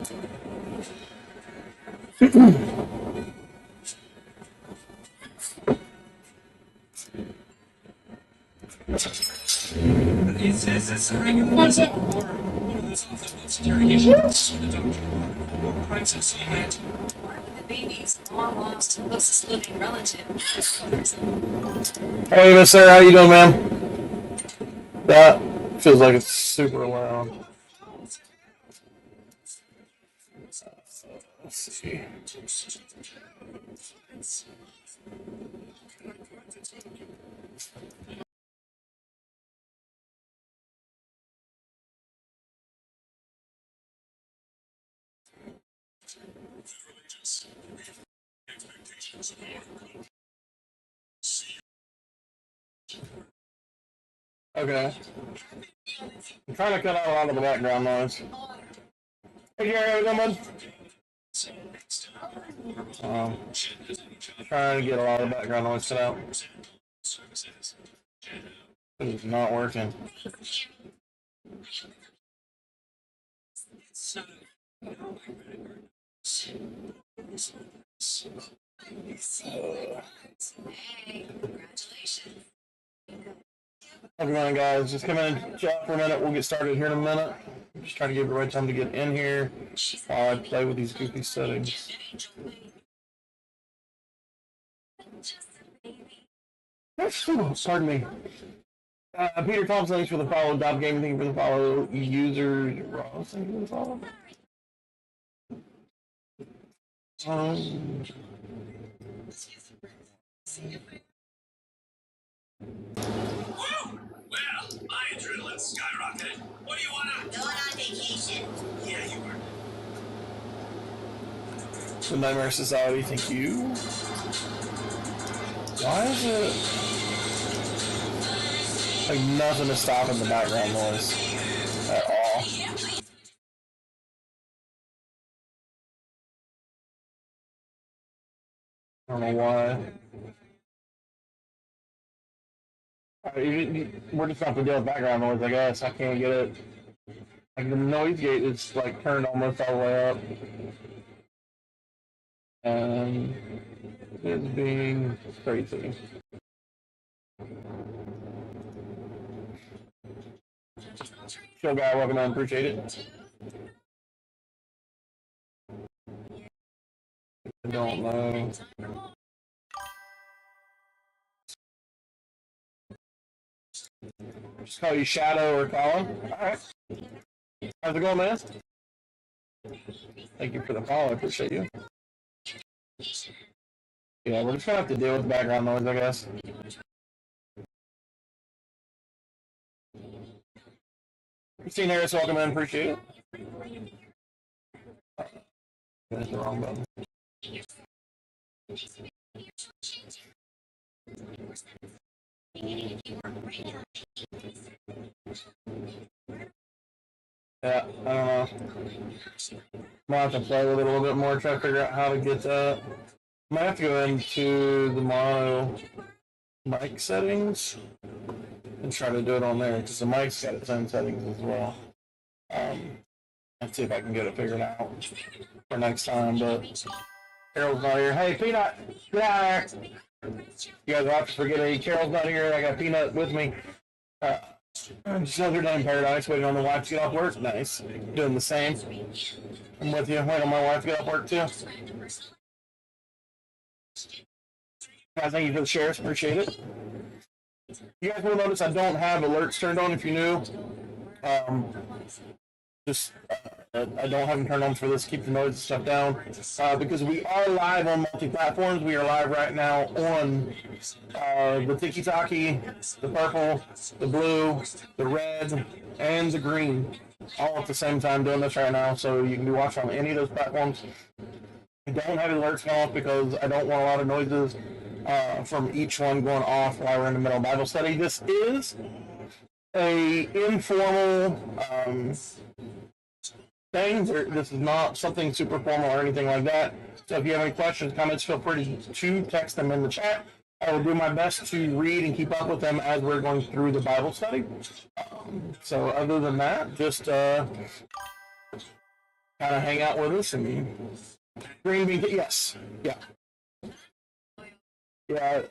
It says it's a what's up? Or one of those author books during the doctor or princess on it. The baby's long lost closest living relative. Hey, Miss Sarah, how you doing, ma'am? That feels like it's super loud. Let's see. Okay. I'm trying to cut out a lot of the background noise. Hey, Gary, how you doing, bud? Trying to get a lot of background noise cut out. It's not working. Hey, congratulations. How's it going, guys? Just come in and chat for a minute. We'll get started here in a minute. Just trying to give the right time to get in here while I play with these goofy settings. Pardon me. Peter Thompson, thanks for the follow. Dob Gaming, thank you for the follow. User Ross, thank you for the follow. Well, my adrenaline skyrocketed. What do you want to? Going on vacation. Yeah, you were. The Nightmare Society, thank you. Why is it like nothing to stop in the background noise at all? I don't know why. We're just not to deal with background noise, I guess. I can't get it. Like the noise gate is like turned almost all the way up. And it's being crazy. Show guy, welcome on, appreciate it. I don't know. Just call you Shadow or Colin. Alright. How's it going, man? Thank you for the follow, I appreciate you. Yeah, we're just gonna have to deal with the background noise, I guess. Christine Harris, welcome in, appreciate it. That's the wrong button. Yeah, I don't know. Might have to play with it a little bit more, try to figure out how to get that. Might have to go into the mono mic settings and try to do it on there because the mic's got its own settings as well. Let's see if I can get it figured out for next time. But Carol's not here. Hey, Peanut, get out of here. You guys will have to forget it. Carol's not here. I got Peanut with me. Just another day in paradise, waiting on the wife to get off work. Nice. Doing the same. I'm with you. Waiting on my wife to get off work too. Guys, thank you for the shares. Appreciate it. You guys will notice I don't have alerts turned on if you're new. I don't have them turned on for this. Keep the noise and stuff down. Because we are live on multi-platforms. We are live right now on the Tiki-Taki, the purple, the blue, the red, and the green. All at the same time doing this right now. So you can be watching on any of those platforms. I don't have alerts off because I don't want a lot of noises from each one going off while we're in the middle of Bible study. This is a informal thing. This is not something super formal or anything like that. So if you have any questions, comments, feel free to text them in the chat. I will do my best to read and keep up with them as we're going through the Bible study. So other than that, just kind of hang out with us. And green bean, yes, yeah, yeah.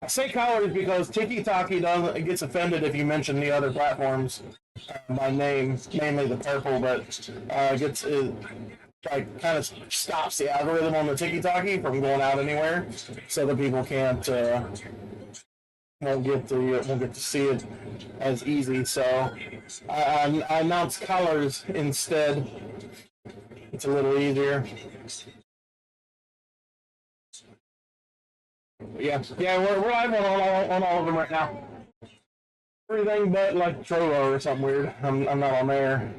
I say colors because Tiki-Taki doesn't gets offended if you mention the other platforms by name, mainly the purple, but gets like kind of stops the algorithm on the Tiki-Taki from going out anywhere, so that people can't won't get to see it as easy. So I announce colors instead. It's a little easier. Yeah, we're live on all of them right now. Everything but like Trello or something weird. I'm not on there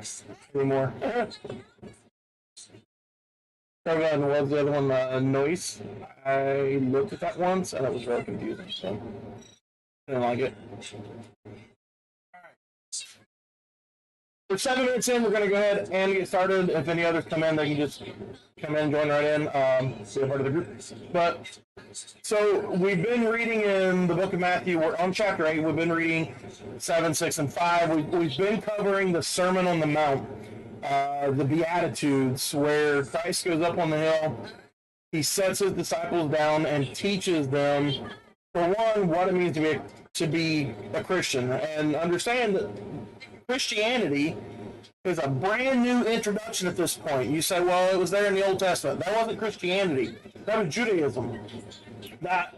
anymore. Trello and was the other one, Noise. I looked at that once and it was really confusing, so I didn't like it. We're 7 minutes in. We're going to go ahead and get started. If any others come in, they can just come in, join right in, be a part of the group. But so we've been reading in the book of Matthew. We're on chapter 8. We've been reading 7, 6, and 5. We've been covering the Sermon on the Mount, the Beatitudes, where Christ goes up on the hill. He sets his disciples down and teaches them, for one, what it means to be a Christian, and understand that Christianity is a brand new introduction at this point. You say, well, it was there in the Old Testament. That wasn't Christianity. That was Judaism. That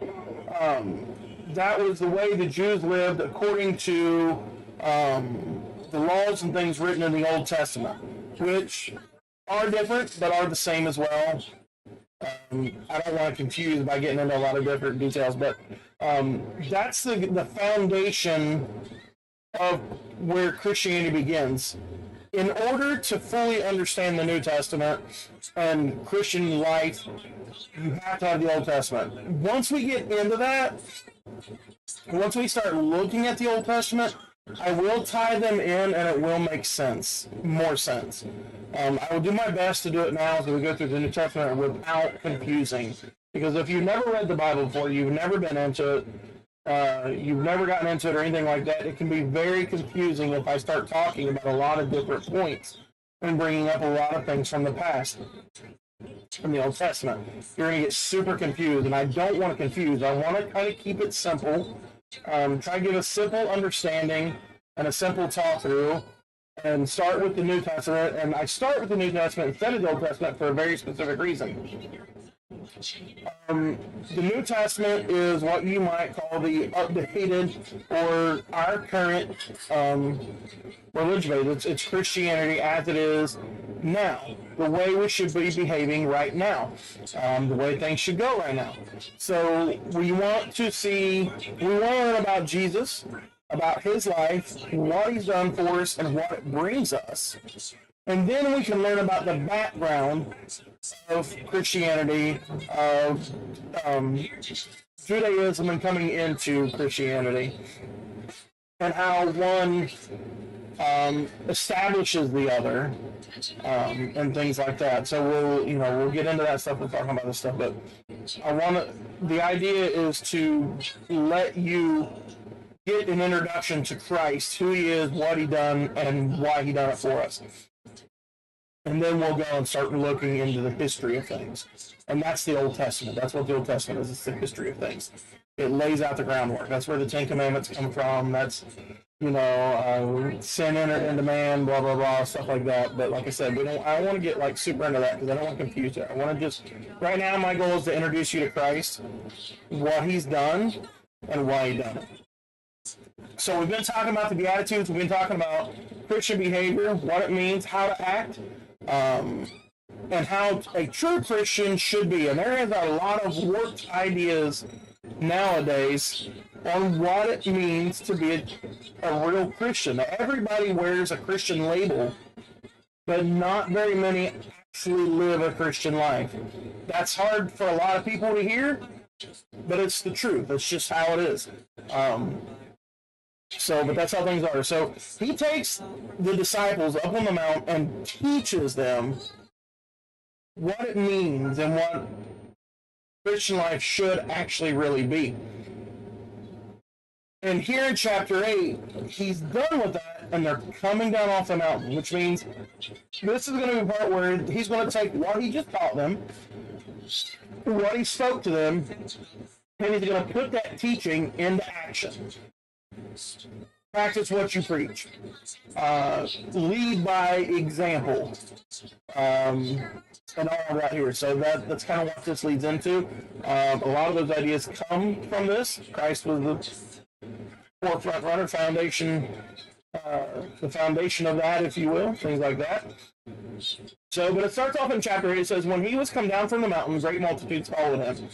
was the way the Jews lived according to the laws and things written in the Old Testament, which are different but are the same as well. I don't want to confuse by getting into a lot of different details, but that's the foundation of where Christianity begins. In order to fully understand the New Testament and Christian life, you have to have the Old Testament. Once we get into that, once we start looking at the Old Testament, I will tie them in and it will make sense, more sense. I will do my best to do it now as we go through the New Testament without confusing. Because if you've never read the Bible before, you've never been into it, you've never gotten into it or anything like that, it can be very confusing if I start talking about a lot of different points and bringing up a lot of things from the past, from the Old Testament. You're going to get super confused, and I don't want to confuse. I want to kind of keep it simple, try to give a simple understanding and a simple talk through, and start with the New Testament. And I start with the New Testament instead of the Old Testament for a very specific reason. The New Testament is what you might call the updated or our current religion. It's Christianity as it is now, the way we should be behaving right now, the way things should go right now. So we want to learn about Jesus, about his life, what he's done for us, and what it brings us. And then we can learn about the background of Christianity, of Judaism and coming into Christianity, and how one establishes the other, and things like that. So we'll get into that stuff. We'll talk about this stuff, but the idea is to let you get an introduction to Christ, who he is, what he done, and why he done it for us. And then we'll go and start looking into the history of things. And that's the Old Testament. That's what the Old Testament is. It's the history of things. It lays out the groundwork. That's where the Ten Commandments come from. That's, sin entered into man, blah, blah, blah, stuff like that. But like I said, I don't want to get like super into that because I don't want to confuse you. I want to right now my goal is to introduce you to Christ, what he's done, and why he done it. So we've been talking about the Beatitudes. We've been talking about Christian behavior, what it means, how to act, and how a true Christian should be. And there is a lot of warped ideas nowadays on what it means to be a real Christian. Everybody wears a Christian label, but not very many actually live a Christian life. That's hard for a lot of people to hear, but it's the truth. It's just how it is. But that's how things are. So he takes the disciples up on the mount and teaches them what it means and what Christian life should actually really be. And here in chapter 8, he's done with that, and they're coming down off the mountain, which means this is going to be the part where he's going to take what he just taught them, what he spoke to them, and he's going to put that teaching into action. Practice what you preach. Lead by example. And all of that here. So that's kind of what this leads into. A lot of those ideas come from this. Christ was the forefront runner, foundation, the foundation of that, if you will, things like that. So, but it starts off in chapter 8. It says, when he was come down from the mountain, great multitudes followed him.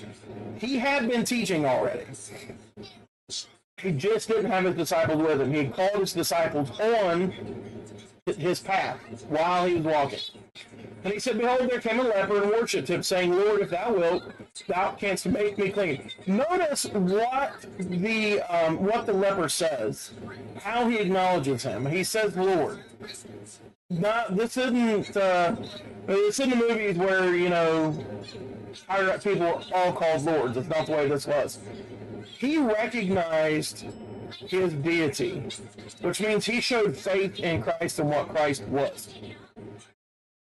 He had been teaching already. He just didn't have his disciples with him. He had called his disciples on his path while he was walking. And he said, behold, there came a leper and worshipped him, saying, Lord, if thou wilt, thou canst make me clean. Notice what the leper says, how he acknowledges him. He says, Lord. This isn't it's in the movies where, higher up people are all called lords. That's not the way this was. He recognized his deity, which means he showed faith in Christ and what Christ was.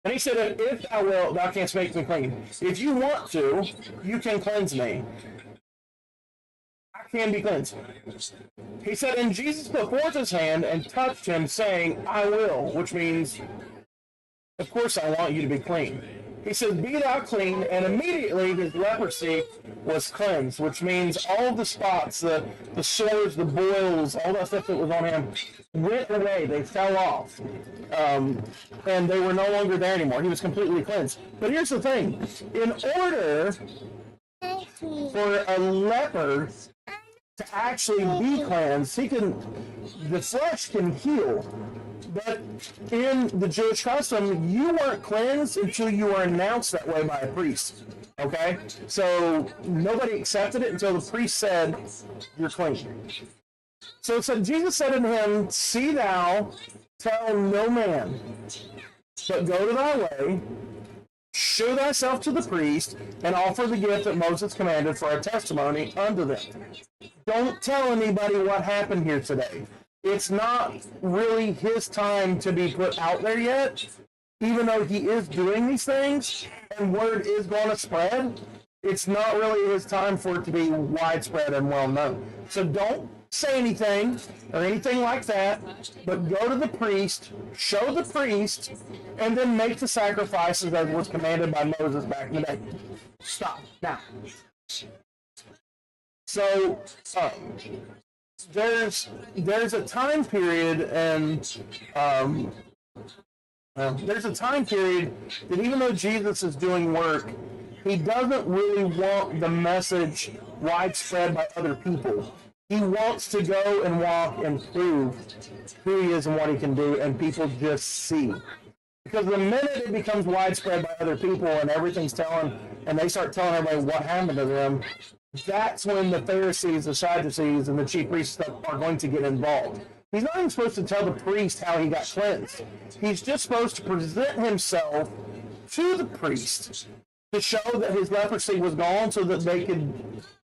And he said, if thou wilt, thou canst make me clean. If you want to, you can cleanse me. I can be cleansed. He said, and Jesus put forth his hand and touched him, saying, I will, which means, of course I want you to be clean. He says, be thou clean, and immediately his leprosy was cleansed, which means all the spots, the sores, the boils, all that stuff that was on him went away. They fell off. And they were no longer there anymore. He was completely cleansed. But here's the thing. In order for a leper to actually be cleansed, the flesh can heal. But in the Jewish custom, you weren't cleansed until you were announced that way by a priest. Okay? So nobody accepted it until the priest said, you're clean. So it said, Jesus said unto him, see thou, tell no man, but go to thy way, show thyself to the priest, and offer the gift that Moses commanded for a testimony unto them. Don't tell anybody what happened here today. It's not really his time to be put out there yet, even though he is doing these things, and word is going to spread. It's not really his time for it to be widespread and well known. So don't say anything or anything like that, but go to the priest, show the priest, and then make the sacrifices as was commanded by Moses back in the day. Stop. Now. So, there's a time period, and there's a time period that even though Jesus is doing work, he doesn't really want the message widespread by other people. He wants to go and walk and prove who he is and what he can do, and people just see. Because the minute it becomes widespread by other people and everything's telling, and they start telling everybody what happened to them, that's when the Pharisees, the Sadducees, and the chief priests are going to get involved. He's not even supposed to tell the priest how he got cleansed. He's just supposed to present himself to the priest to show that his leprosy was gone so that they could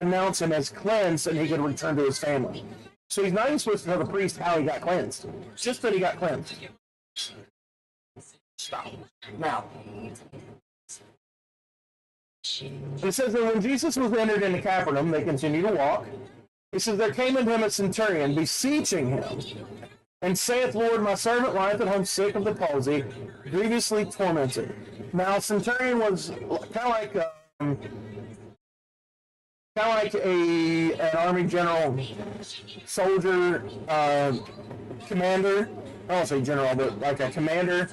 announce him as cleansed and he could return to his family. So he's not even supposed to tell the priest how he got cleansed, just that he got cleansed. Stop. Now, it says that when Jesus was entered into Capernaum, they continued to walk. It says, there came unto him a centurion, beseeching him, and saith, Lord, my servant lieth at home sick of the palsy, grievously tormented. Now, centurion was kind of like an army general, soldier, commander. I don't say general, but like a commander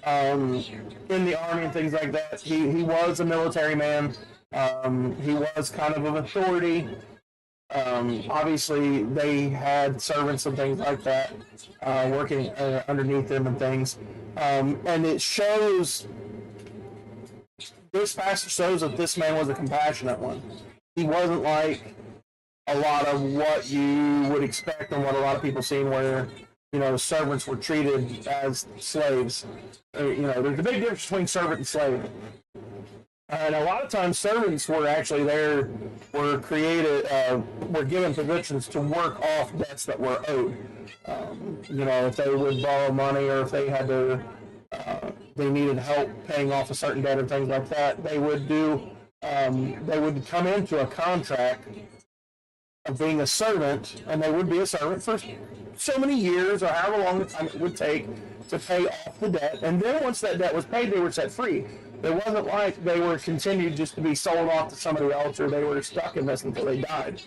in the army and things like that. He was a military man. He was kind of authority. Obviously, they had servants and things like that working underneath them and things. And it shows, this passage shows that this man was a compassionate one. He wasn't like a lot of what you would expect and what a lot of people seen where, servants were treated as slaves. There's a big difference between servant and slave. And a lot of times servants were actually there, were created, were given positions to work off debts that were owed. If they would borrow money or if they had to, they needed help paying off a certain debt or things like that, they would come into a contract of being a servant, and they would be a servant for so many years or however long the time it would take to pay off the debt. And then once that debt was paid, they were set free. It wasn't like they were continued just to be sold off to somebody else or they were stuck in this until they died.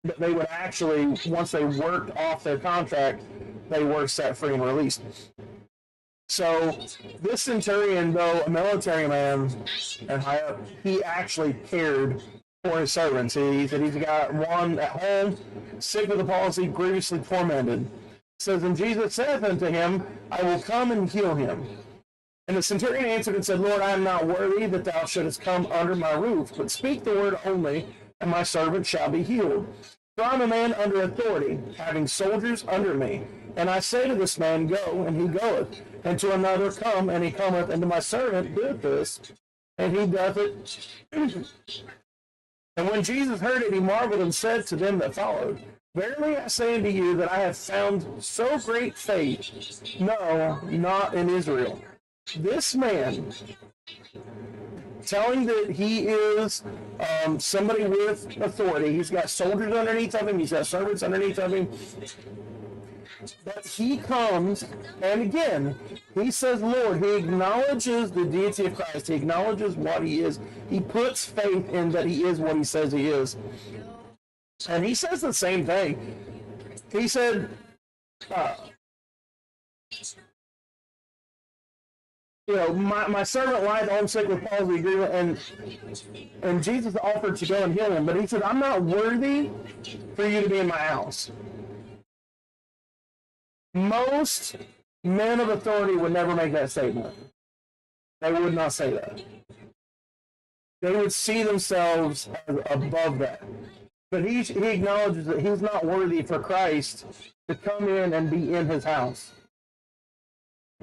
But they would actually, once they worked off their contract, they were set free and released. So this centurion, though a military man and high up, he actually cared for his servants. He said he's got one at home, sick with the palsy, grievously tormented. It says, and Jesus saith unto him, I will come and heal him. And the centurion answered and said, Lord, I am not worthy that thou shouldest come under my roof, but speak the word only, and my servant shall be healed. For I am a man under authority, having soldiers under me. And I say to this man, go, and he goeth, and to another, come, and he cometh, and to my servant, do this, and he doth it. And when Jesus heard it, he marveled and said to them that followed, verily I say unto you that I have found so great faith, no, not in Israel. This man, telling that he is somebody with authority, he's got soldiers underneath of him, he's got servants underneath of him, but he comes, and again, he says, Lord, he acknowledges the deity of Christ, he acknowledges what he is, he puts faith in that he is what he says he is. And he says the same thing. He said, my servant lieth home sick with palsy, and Jesus offered to go and heal him, but he said, I'm not worthy for you to be in my house. Most men of authority would never make that statement. They would not say that. They would see themselves as above that. But he acknowledges that he's not worthy for Christ to come in and be in his house.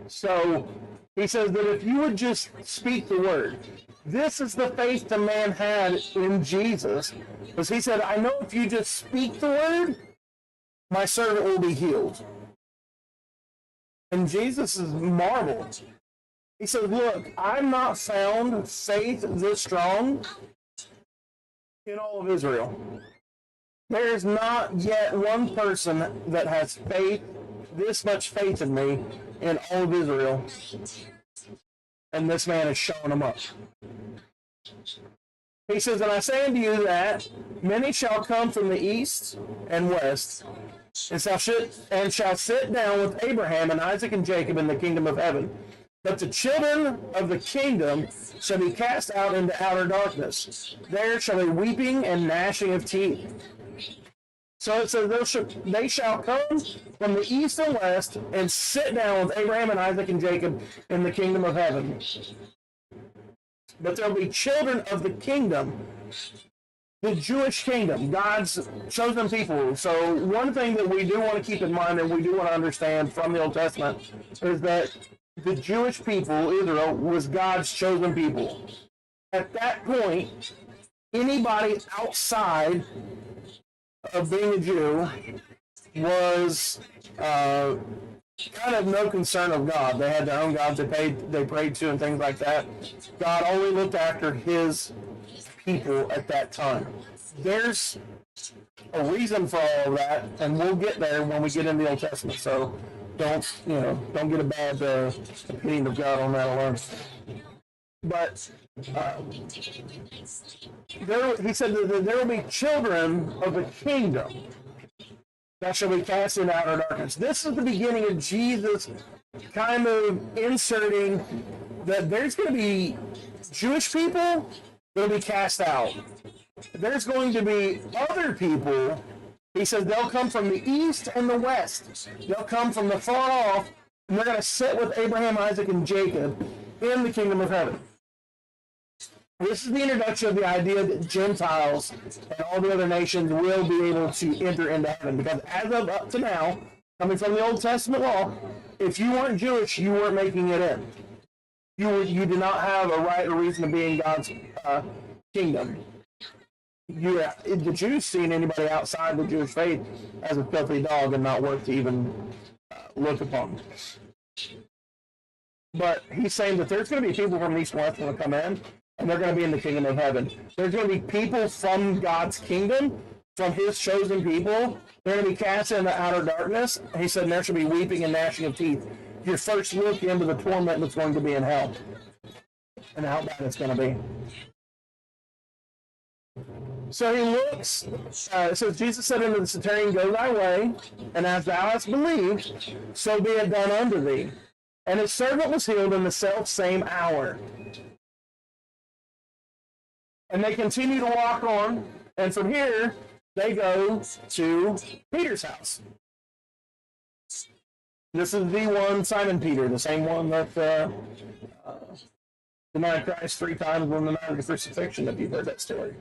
So he says that if you would just speak the word, this is the faith the man had in Jesus. Because he said, I know if you just speak the word, my servant will be healed. And Jesus is marveled. He says, look, I've not found faith this strong in all of Israel. There is not yet one person that has faith, this much faith in me, in all of Israel. And this man is showing them up. He says, and I say unto you that many shall come from the east and west, and shall sit down with Abraham and Isaac and Jacob in the kingdom of heaven. But the children of the kingdom shall be cast out into outer darkness. There shall be weeping and gnashing of teeth. So it says, they shall come from the east and west and sit down with Abraham and Isaac and Jacob in the kingdom of heaven. But there will be children of the kingdom, the Jewish kingdom, God's chosen people. So one thing that we do want to keep in mind and we do want to understand from the Old Testament is that the Jewish people, Israel, was God's chosen people. At that point, anybody outside of being a Jew was kind of no concern of God. They had their own gods they prayed to and things like that. God only looked after his people at that time. There's a reason for all of that, and we'll get there when we get into the Old Testament. So don't get a bad opinion of God on that alone. But he said that there will be children of the kingdom that shall be cast into outer darkness. This is the beginning of Jesus kind of inserting that there's going to be Jewish people that will be cast out. There's going to be other people. He says they'll come from the east and the west. They'll come from the far off, and they're going to sit with Abraham, Isaac, and Jacob in the kingdom of heaven. This is the introduction of the idea that Gentiles and all the other nations will be able to enter into heaven. Because as of up to now, coming from the Old Testament law, if you weren't Jewish, you weren't making it in. you do not have a right or reason to be in God's kingdom. The Jews seen anybody outside the Jewish faith as a filthy dog and not worth to even look upon. But he's saying that there's going to be people from the east and west going to come in, and they're going to be in the kingdom of heaven. There's going to be people from God's kingdom, from his chosen people. They're going to be cast into outer darkness. And he said there shall be weeping and gnashing of teeth. Your first look into the torment that's going to be in hell, and how bad it's going to be. So he looks, it says, Jesus said unto the centurion, go thy way, and as thou hast believed, so be it done unto thee. And his servant was healed in the self same hour. And they continue to walk on, and from here, they go to Peter's house. This is the one, Simon Peter, the same one that denied Christ 3 times on the night of the crucifixion, if you've heard that story.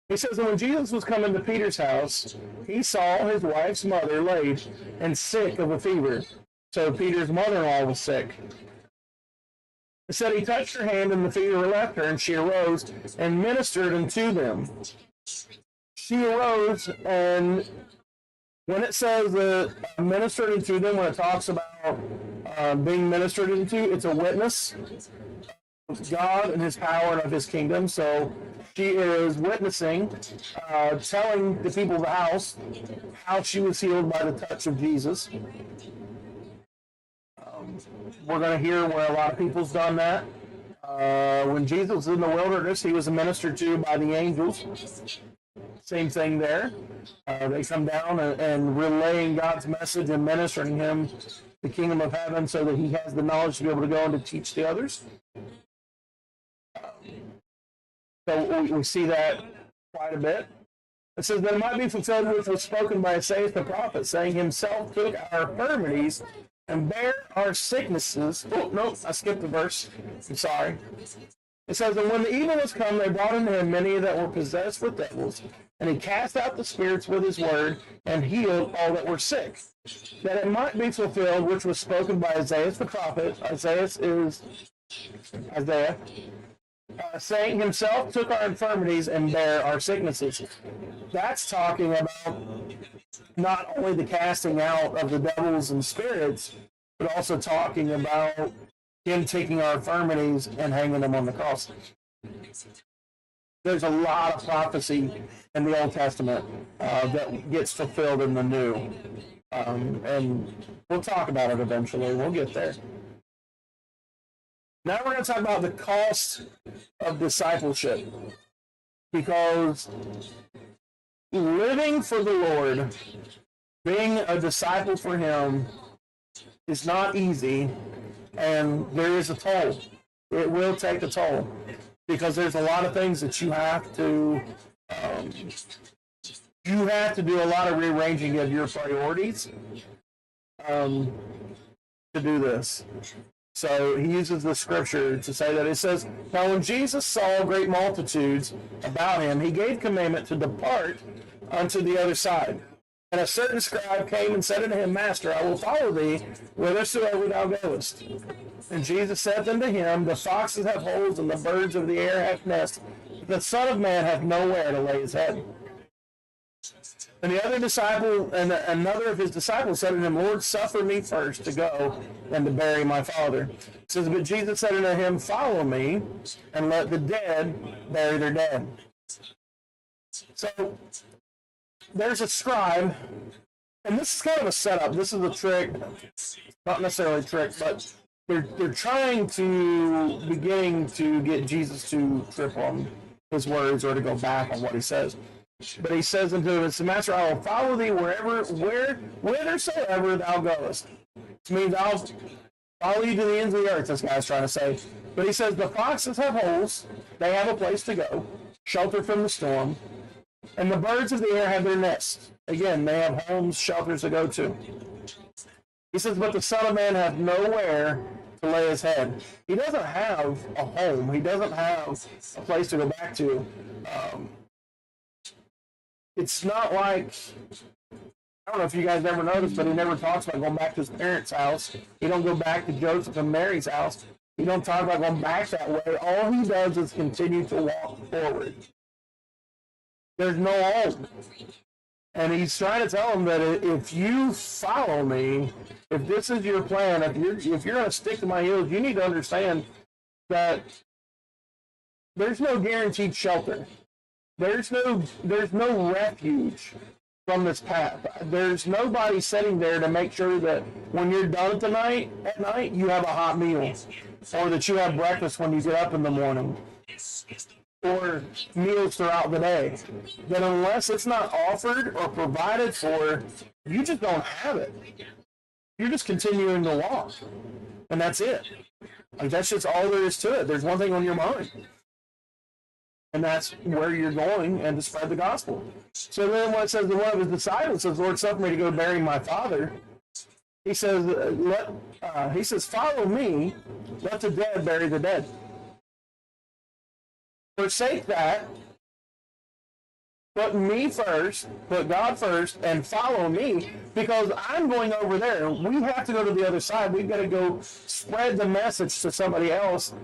He says that when Jesus was coming to Peter's house, he saw his wife's mother laid and sick of a fever. So Peter's mother-in-law was sick. It said he touched her hand and the fever left her, and she arose and ministered unto them. She arose, and when it says that ministered unto them, when it talks about being ministered into, it's a witness of God and his power and of his kingdom. So she is witnessing, telling the people of the house how she was healed by the touch of Jesus. We're going to hear where a lot of people's done that. When Jesus was in the wilderness, he was ministered to by the angels. Same thing there. They come down and relaying God's message and ministering him the kingdom of heaven so that he has the knowledge to be able to go and to teach the others. So we see that quite a bit. It says that it might be fulfilled which was spoken by Isaiah the prophet, saying, himself took our infirmities and bare our sicknesses. Oh, no, I skipped the verse. I'm sorry. It says, and when the evening was come, they brought unto him many that were possessed with devils, and he cast out the spirits with his word, and healed all that were sick, that it might be fulfilled which was spoken by Isaiah the prophet. Isaiah, saying, himself took our infirmities and bare our sicknesses. That's talking about not only the casting out of the devils and spirits, but also talking about him taking our infirmities and hanging them on the cross. There's a lot of prophecy in the Old Testament that gets fulfilled in the New. And we'll talk about it eventually. We'll get there. Now we're going to talk about the cost of discipleship. Because living for the Lord, being a disciple for him, is not easy, and there is a toll. It will take a toll, because there's a lot of things that you have to do a lot of rearranging of your priorities to do this. So he uses the scripture to say that. It says, now when Jesus saw great multitudes about him, he gave commandment to depart unto the other side. And a certain scribe came and said unto him, Master, I will follow thee whithersoever thou goest. And Jesus said unto him, the foxes have holes, and the birds of the air have nests, but the Son of Man hath nowhere to lay his head. And the other disciple, and another of his disciples said unto him, Lord, suffer me first to go and to bury my Father. It says, but Jesus said unto him, follow me, and let the dead bury their dead. So there's a scribe, and this is kind of a setup. This is a trick, not necessarily a trick, but they're trying to beginning to get Jesus to trip on his words or to go back on what he says. But he says unto him, Master, I will follow thee whithersoever thou goest. Which means I'll follow you to the ends of the earth, this guy's trying to say. But he says, the foxes have holes, they have a place to go, shelter from the storm, and the birds of the air have their nests. Again, they have homes, shelters to go to. He says, but the Son of Man hath nowhere to lay his head. He doesn't have a home. He doesn't have a place to go back to. It's not like, I don't know if you guys ever noticed, but he never talks about going back to his parents' house. He don't go back to Joseph and Mary's house. He don't talk about going back that way. All he does is continue to walk forward. There's no halt. And he's trying to tell them that if you follow me, if this is your plan, if you're going to stick to my heels, you need to understand that there's no guaranteed shelter. There's no refuge from this path. There's nobody sitting there to make sure that when you're done at night, you have a hot meal, or that you have breakfast when you get up in the morning, or meals throughout the day. That unless it's not offered or provided for, you just don't have it. You're just continuing to walk, and that's it. Like, that's just all there is to it. There's one thing on your mind, and that's where you're going and to spread the gospel. So then when it says that one of his disciples says, Lord, suffer me to go bury my father, he says, follow me, let the dead bury the dead. Forsake that, put me first, put God first, and follow me, because I'm going over there. We have to go to the other side. We've got to go spread the message to somebody else,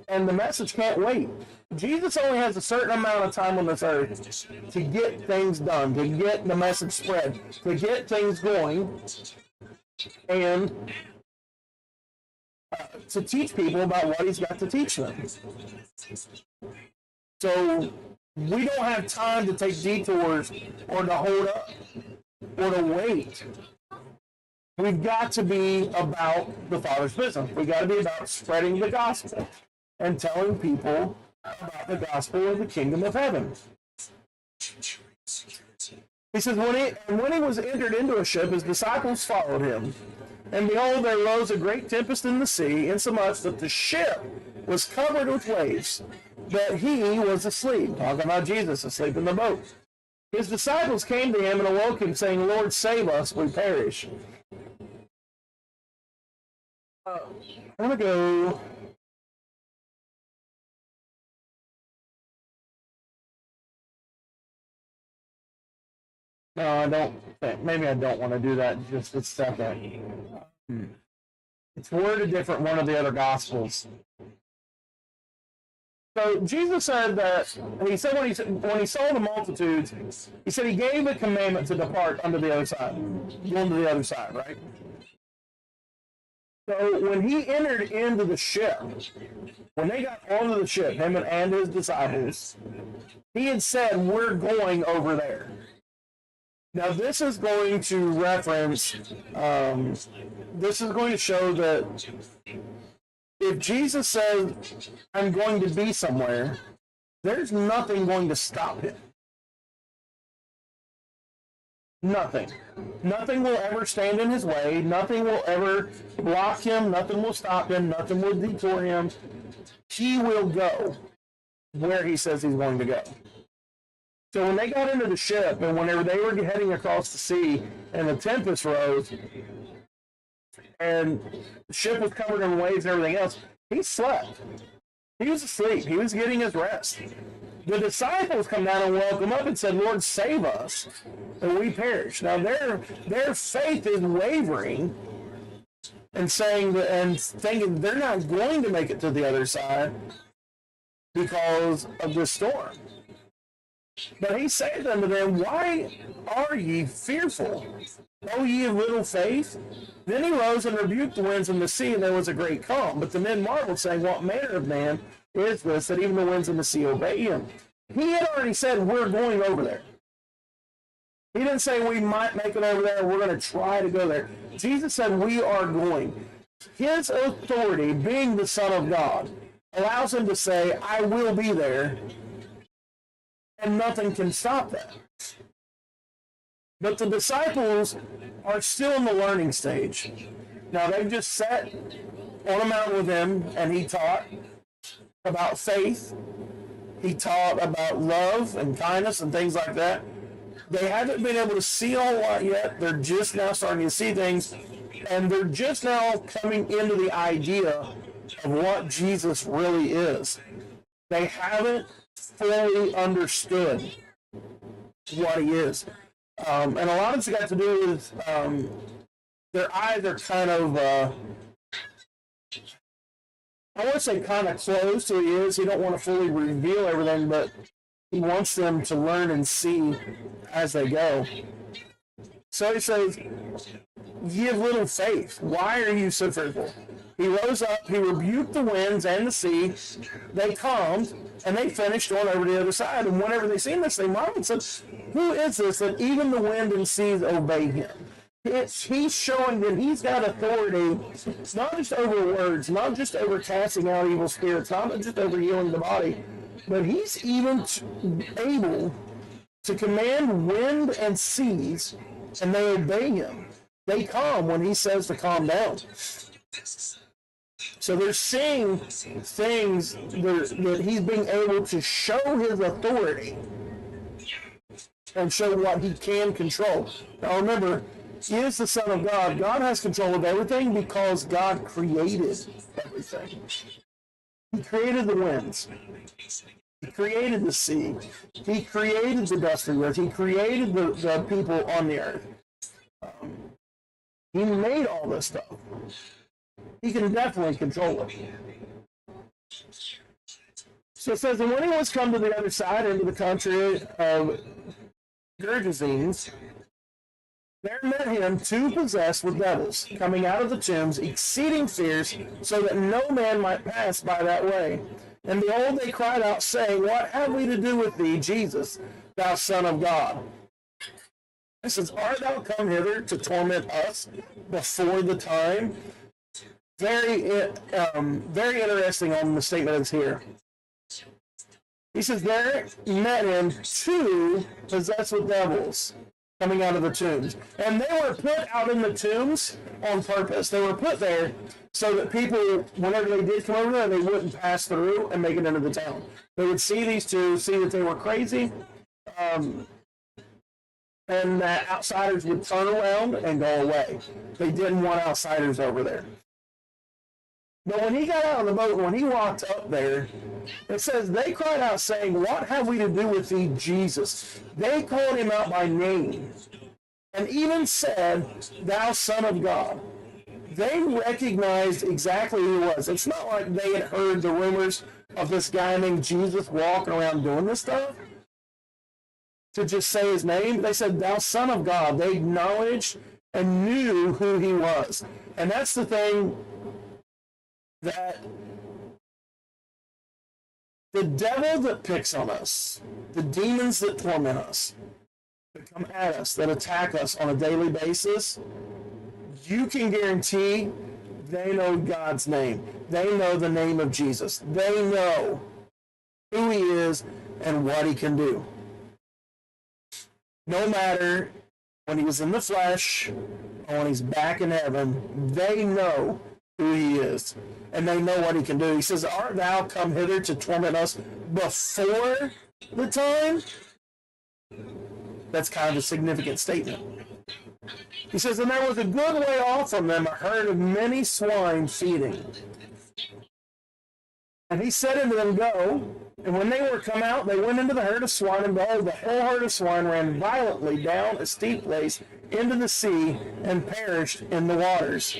and the message can't wait. Jesus only has a certain amount of time on this earth to get things done, to get the message spread, to get things going, and to teach people about what he's got to teach them. So we don't have time to take detours or to hold up or to wait. We've got to be about the Father's business. We've got to be about spreading the gospel and telling people about the gospel of the kingdom of heaven. He says, when he was entered into a ship, his disciples followed him. And behold, there rose a great tempest in the sea, insomuch that the ship was covered with waves, but he was asleep. Talking about Jesus asleep in the boat. His disciples came to him and awoke him, saying, Lord, save us, we perish. I'm going to go... No, I don't think. Maybe I don't want to do that just a second. It's worded different one of the other Gospels. So Jesus said that, and he said when he saw the multitudes, he said he gave a commandment to depart unto the other side, going to the other side, right? So when he entered into the ship, when they got onto the ship, him and his disciples, he had said, we're going over there. Now, this is going to reference, this is going to show that if Jesus says, I'm going to be somewhere, there's nothing going to stop him. Nothing. Nothing will ever stand in his way. Nothing will ever block him. Nothing will stop him. Nothing will detour him. He will go where he says he's going to go. So when they got into the ship, and whenever they were heading across the sea, and the tempest rose, and the ship was covered in waves and everything else, he slept. He was asleep. He was getting his rest. The disciples come down and woke him up and said, Lord, save us, or we perish. Now their faith is wavering and saying that, and thinking they're not going to make it to the other side because of this storm. But he said unto them, why are ye fearful, O ye of little faith? Then he rose and rebuked the winds and the sea, and there was a great calm. But the men marveled, saying, what manner of man is this, that even the winds and the sea obey him? He had already said, we're going over there. He didn't say we might make it over there, we're going to try to go there. Jesus said, we are going. His authority, being the Son of God, allows him to say, I will be there, and nothing can stop that. But the disciples are still in the learning stage. Now, they've just sat on a mountain with him, and he taught about faith. He taught about love and kindness and things like that. They haven't been able to see a whole lot yet. They're just now starting to see things, and they're just now coming into the idea of what Jesus really is. They haven't fully understood what he is. And a lot of it's got to do with their eyes are kind of, I won't say kind of close to he is. He don't want to fully reveal everything, but he wants them to learn and see as they go. So he says, ye have little faith. Why are you so fearful? He rose up, he rebuked the winds and the sea. They calmed, and they finished on over to the other side. And whenever they seen this, they marveled and said, who is this that even the wind and seas obey him? He's showing that he's got authority, not just over words, not just over casting out evil spirits, not just over healing the body, but he's even able to command wind and seas, and they obey him. They calm when he says to calm down. So they're seeing things that he's being able to show his authority and show what he can control. Now remember, he is the Son of God. God has control of everything because God created everything. He created the winds. He created the sea. He created the dust of the earth. He created the people on the earth. He made all this stuff. He can definitely control it. So it says, and when he was come to the other side, into the country of Gergesenes, there met him two possessed with devils, coming out of the tombs, exceeding fierce, so that no man might pass by that way. And behold, they cried out, saying, what have we to do with thee, Jesus, thou Son of God? It says, art thou come hither to torment us before the time? Very interesting on the statement that's here. He says, there met him two possessed with devils coming out of the tombs. And they were put out in the tombs on purpose. They were put there so that people, whenever they did come over there, they wouldn't pass through and make it into the town. They would see these two, see that they were crazy, and that outsiders would turn around and go away. They didn't want outsiders over there. But when he got out of the boat, when he walked up there, it says, they cried out, saying, what have we to do with thee, Jesus? They called him out by name, and even said, thou Son of God. They recognized exactly who he was. It's not like they had heard the rumors of this guy named Jesus walking around doing this stuff to just say his name. They said, thou Son of God. They acknowledged and knew who he was. And that's the thing that the devil that picks on us, the demons that torment us, that come at us, that attack us on a daily basis, you can guarantee they know God's name. They know the name of Jesus. They know who he is and what he can do. No matter when he was in the flesh or when he's back in heaven, they know who he is, and they know what he can do. He says, art thou come hither to torment us before the time? That's kind of a significant statement. He says, and there was a good way off from them a herd of many swine feeding. And he said unto them, go. And when they were come out, they went into the herd of swine, and behold, the whole herd of swine ran violently down a steep place into the sea, and perished in the waters.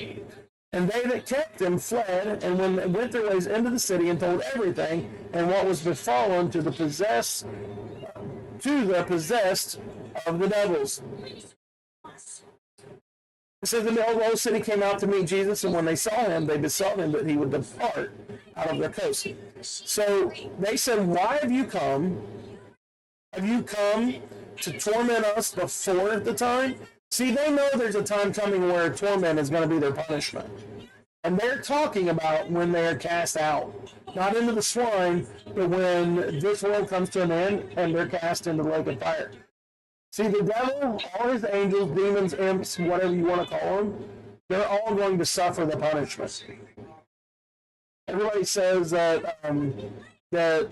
And they that kept them fled, and when they went their ways into the city, and told everything, and what was befallen to the possessed of the devils. It says, and the whole city came out to meet Jesus, and when they saw him, they besought him that he would depart out of their coast. So they said, why have you come? Have you come to torment us before the time? See, they know there's a time coming where torment is going to be their punishment. And they're talking about when they are cast out. Not into the swine, but when this world comes to an end and they're cast into the lake of fire. See, the devil, all his angels, demons, imps, whatever you want to call them, they're all going to suffer the punishment. Everybody says that the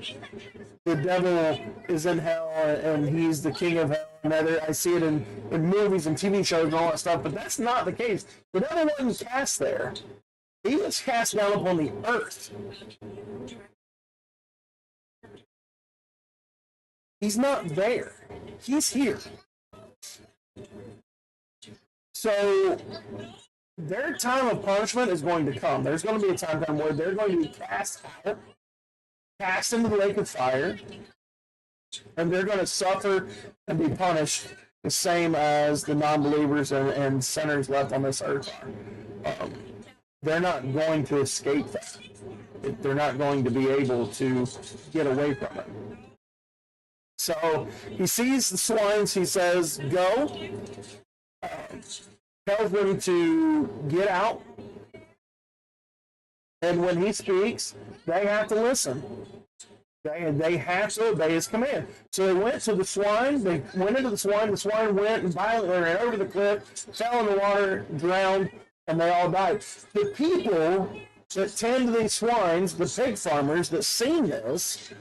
devil is in hell and he's the king of hell. And I see it in movies and TV shows and all that stuff, but that's not the case. The devil wasn't cast there. He was cast down upon the earth. He's not there. He's here. So their time of punishment is going to come. There's going to be a time where they're going to be cast out, cast into the lake of fire, and they're going to suffer and be punished the same as the non-believers and sinners left on this earth are. They're not going to escape that. They're not going to be able to get away from it. So he sees the swines. He says, "Go." Tells them to get out. And when he speaks, they have to listen. They have to obey his command. So they went to the swine. They went into the swine. The swine went and violently ran over the cliff, fell in the water, drowned, and they all died. The people that tend to these swines, the pig farmers that seen this,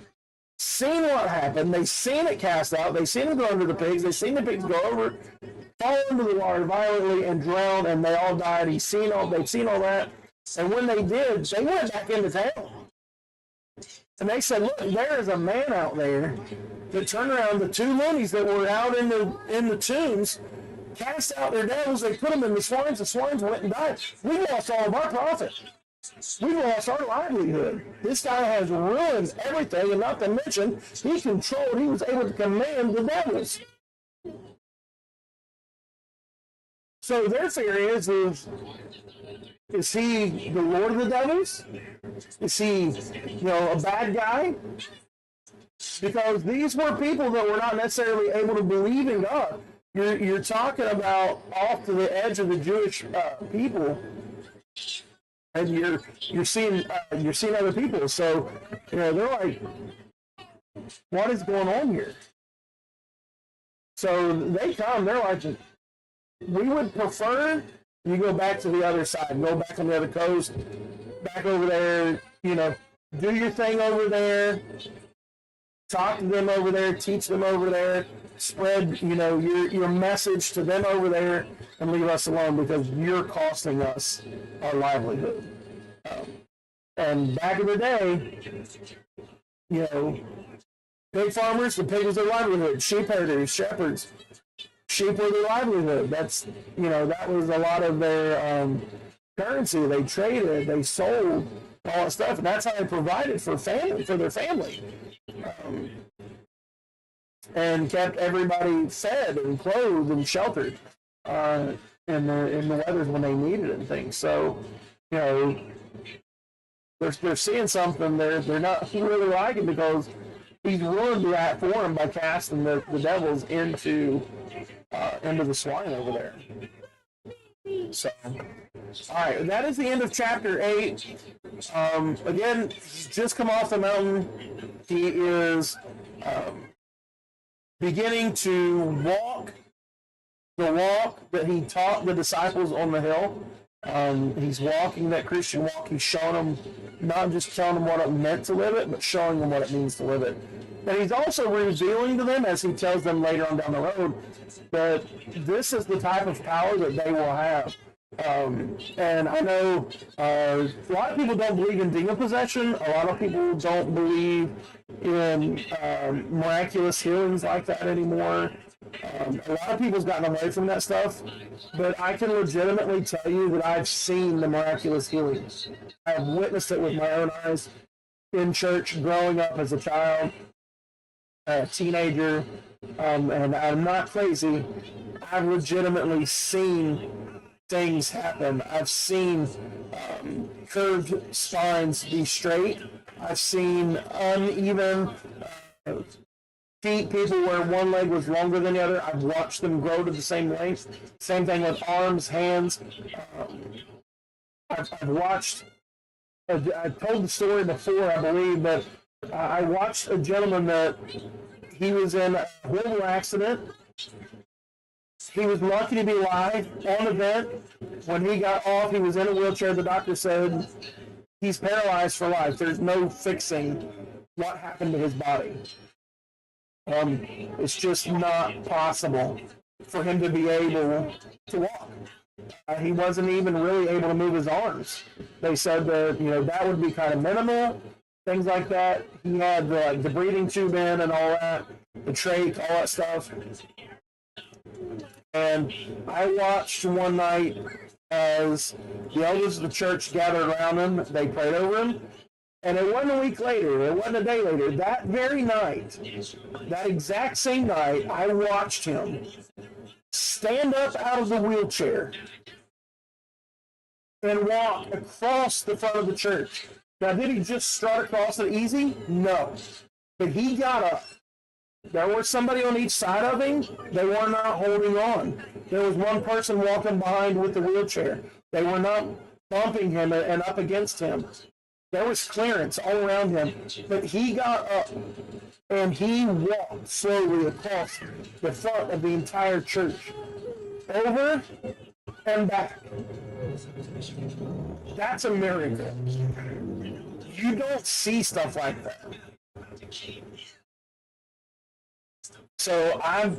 seen what happened. They seen it cast out. They seen it go under the pigs. They seen the pigs go over, fall into the water violently, and drown, and they all died. They've seen all that. And when they did, they went back into town. And they said, "Look, there is a man out there that turned around the two loonies that were out in the tombs, cast out their devils. They put them in the swines. The swines went and died. We lost all of our profit. We lost our livelihood. This guy has ruined everything, and not to mention, he was able to command the devils." So their theory is he the Lord of the devils? Is he, a bad guy? Because these were people that were not necessarily able to believe in God. You're talking about off to the edge of the Jewish people, and you're seeing other people. So they're like, what is going on here? So they come. They're like, we would prefer you go back to the other side, go back on the other coast, back over there, do your thing over there, talk to them over there, teach them over there, spread, your message to them over there, and leave us alone because you're costing us our livelihood. And back in the day, pig farmers, the pig was their livelihood. Sheep herders, shepherds, sheep were their livelihood. That was a lot of their currency. They traded, they sold, all that stuff, and that's how they provided for their family, and kept everybody fed and clothed and sheltered in the weathers when they needed it and things. So, they're seeing something they're not really liking because he's ruined that for them by casting the devils into the swine over there. So, all right, that is the end of chapter 8. Again, he's just come off the mountain. He is beginning to walk the walk that he taught the disciples on the hill. He's walking that Christian walk. He's showing them, not just telling them what it meant to live it, but showing them what it means to live it. And he's also revealing to them, as he tells them later on down the road, that this is the type of power that they will have. And I know a lot of people don't believe in demon possession. A lot of people don't believe in miraculous healings like that anymore. A lot of people's gotten away from that stuff, but I can legitimately tell you that I've seen the miraculous healings. I've witnessed it with my own eyes in church growing up as a child, a teenager, and I'm not crazy. I've legitimately seen things happen. I've seen curved spines be straight. I've seen uneven feet, people where one leg was longer than the other. I've watched them grow to the same length. Same thing with arms, hands. I've watched, I've told the story before, I believe, but I watched a gentleman that he was in a horrible accident. He was lucky to be alive on the vent. When he got off, he was in a wheelchair. The doctor said he's paralyzed for life. There's no fixing what happened to his body. It's just not possible for him to be able to walk. He wasn't even really able to move his arms. They said that that would be kind of minimal, things like that. He had the breathing tube in and all that, the trach, all that stuff. And I watched one night as the elders of the church gathered around him. They prayed over him. And it wasn't a week later, it wasn't a day later. That very night, that exact same night, I watched him stand up out of the wheelchair and walk across the front of the church. Now, did he just strut across it easy? No. But he got up. There was somebody on each side of him. They were not holding on. There was one person walking behind with the wheelchair. They were not bumping him and up against him. There was clearance all around him. But he got up and he walked slowly across the front of the entire church, over and back. That's a miracle. You don't see stuff like that. So I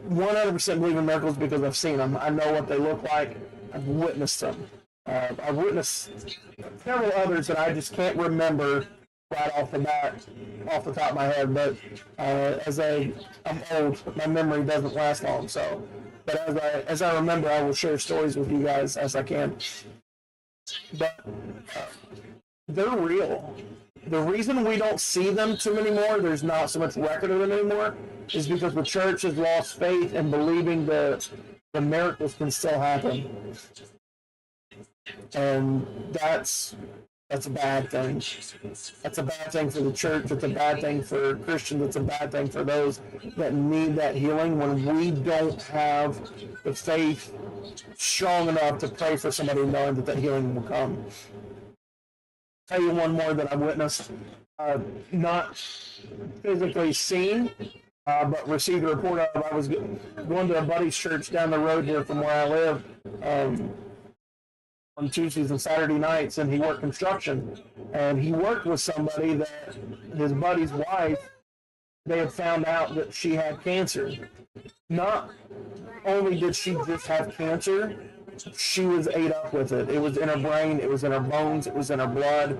100% believe in miracles because I've seen them. I know what they look like. I've witnessed them. I've witnessed several others that I just can't remember right off the bat, off the top of my head. But I'm old, my memory doesn't last long. So, but as I remember, I will share stories with you guys as I can. But they're real. The reason we don't see them too many more, there's not so much record of them anymore, is because the church has lost faith in believing that the miracles can still happen. And that's a bad thing. That's a bad thing for the church. It's a bad thing for Christians. It's a bad thing for those that need that healing when we don't have the faith strong enough to pray for somebody knowing that healing will come. I'll tell you one more that I've witnessed, not physically seen, but received a report of. I was going to a buddy's church down the road here from where I live on Tuesdays and Saturday nights, and he worked construction. And he worked with somebody that his buddy's wife, they had found out that she had cancer. Not only did she just have cancer, she was ate up with it. It was in her brain, it was in her bones, it was in her blood,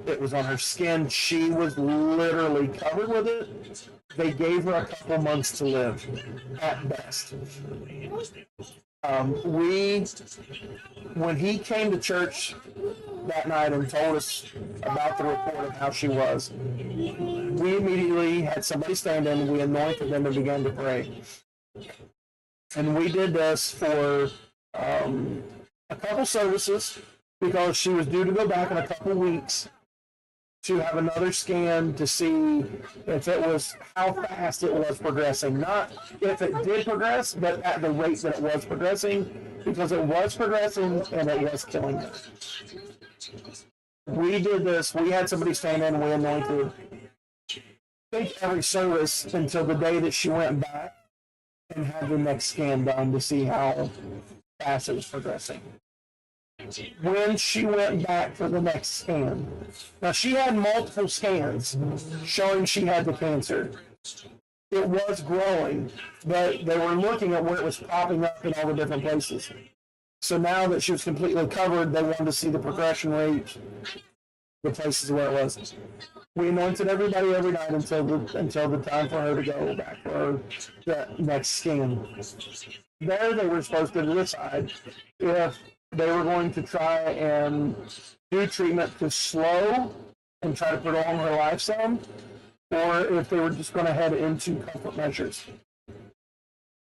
it was on her skin. She was literally covered with it. They gave her a couple months to live, at best. When he came to church that night and told us about the report of how she was, we immediately had somebody stand in, we anointed them and began to pray. And we did this for a couple services because she was due to go back in a couple weeks to have another scan to see if it was, how fast it was progressing. Not if it did progress, but at the rate that it was progressing, because it was progressing and it was killing her. We did this, we had somebody stand in and we anointed, I think, every service until the day that she went back and had the next scan done to see how fast it was progressing. When she went back for the next scan, now she had multiple scans showing she had the cancer. It was growing, but they were looking at where it was popping up in all the different places. So now that she was completely covered, they wanted to see the progression rate, the places where it was. We anointed everybody every night until the time for her to go back for the next scan. There they were supposed to decide if they were going to try and do treatment to slow and try to prolong her life some, or if they were just going to head into comfort measures,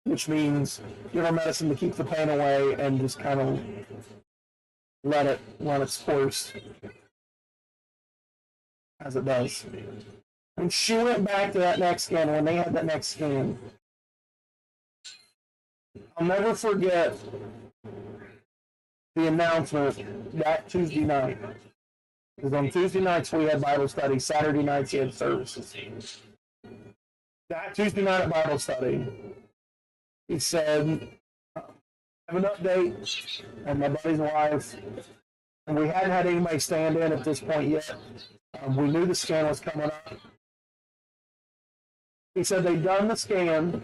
which means give her medicine to keep the pain away and just kind of let it run its course as it does. When she went back to that next scan, when they had that next scan, I'll never forget the announcement that Tuesday night. Because on Tuesday nights we had Bible study, Saturday nights we had services. That Tuesday night at Bible study, he said, I have an update on my buddy's wife, and we hadn't had anybody stand in at this point yet. We knew the scan was coming up. He said they'd done the scan,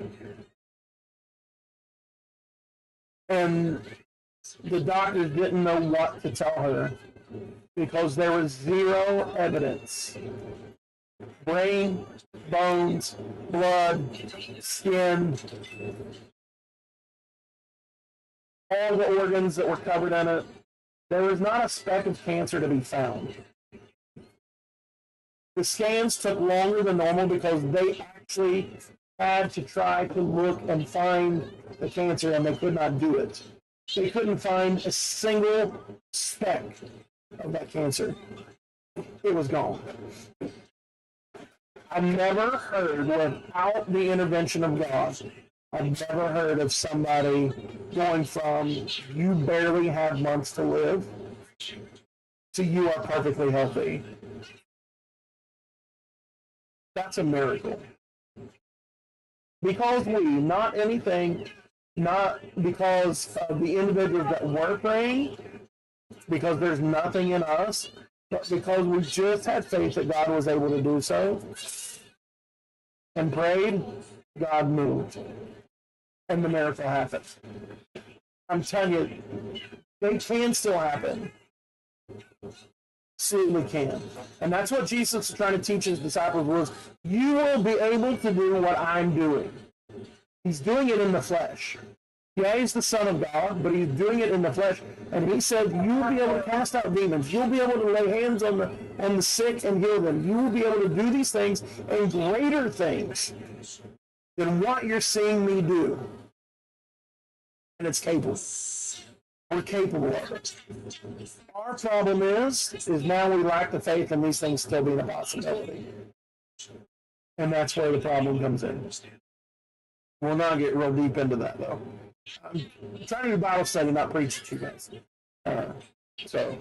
and the doctors didn't know what to tell her because there was zero evidence. Brain, bones, blood, skin. all the organs that were covered in it. There was not a speck of cancer to be found. The scans took longer than normal because they actually had to try to look and find the cancer, and they could not do it. They couldn't find a single speck of that cancer. It was gone. I've never heard, without the intervention of God, I've never heard of somebody going from you barely have months to live to you are perfectly healthy. That's a miracle. Because we, not anything, not because of the individuals that were praying, because there's nothing in us, but because we just had faith that God was able to do so and prayed, God moved. And the miracle happened. I'm telling you, they can still happen. Absolutely can. And that's what Jesus is trying to teach his disciples was, you will be able to do what I'm doing. He's doing it in the flesh. Yeah, he's the Son of God, but he's doing it in the flesh. And he said, you'll be able to cast out demons. You'll be able to lay hands on the sick and heal them. You will be able to do these things and greater things than what you're seeing me do. And it's capable. We're capable of it. Our problem is now we lack the faith and these things still being a possibility. And that's where the problem comes in. We'll not get real deep into that, though. I'm trying to do Bible study, not preach to you guys. So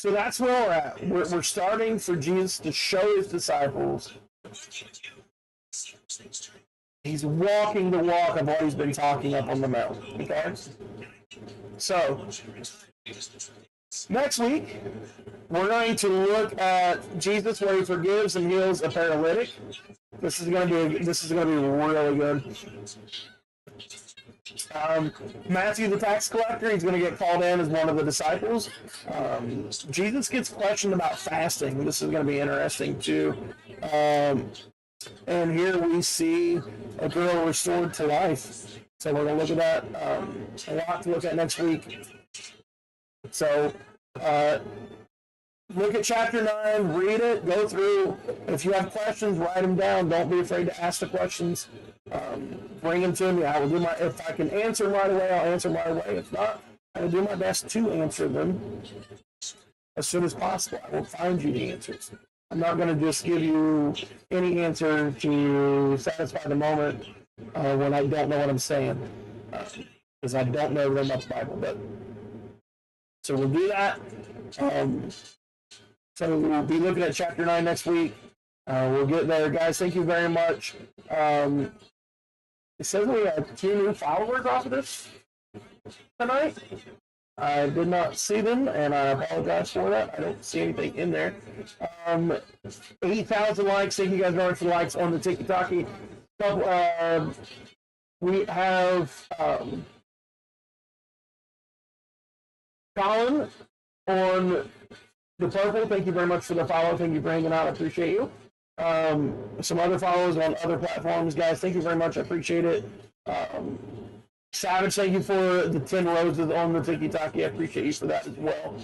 that's where we're at. We're starting for Jesus to show his disciples he's walking the walk of what he's been talking up on the mount. Okay? So, next week, we're going to look at Jesus where he forgives and heals a paralytic. This is going to be really good. Matthew the tax collector, he's going to get called in as one of the disciples. Jesus gets questioned about fasting. This is going to be interesting too. And here we see a girl restored to life. So we're going to look at that. A lot to look at next week. So look at chapter 9, read it, go through. If you have questions, write them down. Don't be afraid to ask the questions. Bring them to me. I will do my, if I can answer them right away, I'll answer them right away. If not, I will do my best to answer them as soon as possible. I will find you the answers. I'm not going to just give you any answer to satisfy the moment when I don't know what I'm saying, because I don't know very much Bible. But so we'll do that. So we'll be looking at chapter 9 next week. We'll get there, guys. Thank you very much. It says we have 2 new followers off of this tonight. I did not see them, and I apologize for that. I don't see anything in there. 8,000 likes. Thank you guys very much for the likes on the TikTok. We have Colin on the purple. Thank you very much for the follow. Thank you for hanging out. I appreciate you. Some other follows on other platforms, guys. Thank you very much. I appreciate it. Savage, thank you for the 10 roses on the TikTok. I appreciate you for that as well.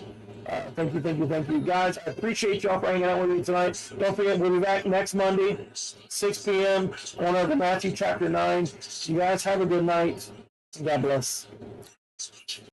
Thank you. Guys, I appreciate y'all for hanging out with me tonight. Don't forget, we'll be back next Monday, 6 p.m. on the Matthew chapter 9. You guys have a good night. God bless.